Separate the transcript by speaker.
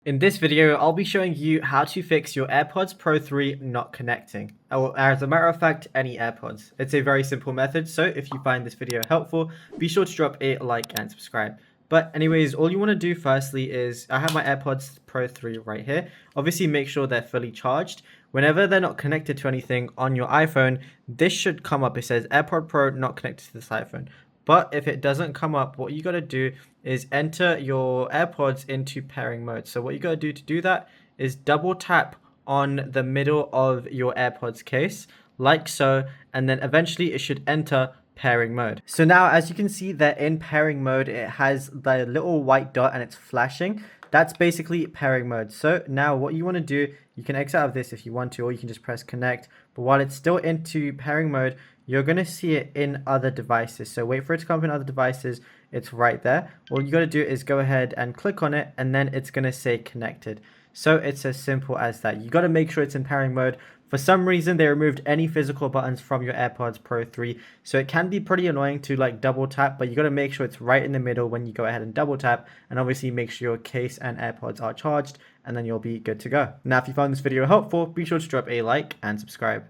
Speaker 1: In this video, I'll be showing you how to fix your AirPods Pro 3 not connecting. Or as a matter of fact, any AirPods. It's a very simple method, so if you find this video helpful, be sure to drop a like and subscribe. But anyways, all you want to do firstly is, I have my AirPods Pro 3 right here. Obviously make sure they're fully charged. Whenever they're not connected to anything on your iPhone, this should come up. It says AirPod Pro not connected to this iPhone. But if it doesn't come up, what you got to do is enter your AirPods into pairing mode. So what you got to do that is double tap on the middle of your AirPods case, like so, and then eventually it should enter pairing mode. So now, as you can see, they're in pairing mode. It has the little white dot and it's flashing. That's basically pairing mode. So now what you want to do, you can exit out of this if you want to, or you can just press connect. But while it's still into pairing mode, you're going to see it in other devices. So wait for it to come up in other devices. It's right there. All you got to do is go ahead and click on it, and then it's going to say connected. So it's as simple as that. You got to make sure it's in pairing mode. For some reason, they removed any physical buttons from your AirPods Pro 3. So it can be pretty annoying to like double tap, but you got to make sure it's right in the middle when you go ahead and double tap. And obviously make sure your case and AirPods are charged, and then you'll be good to go. Now, if you found this video helpful, be sure to drop a like and subscribe.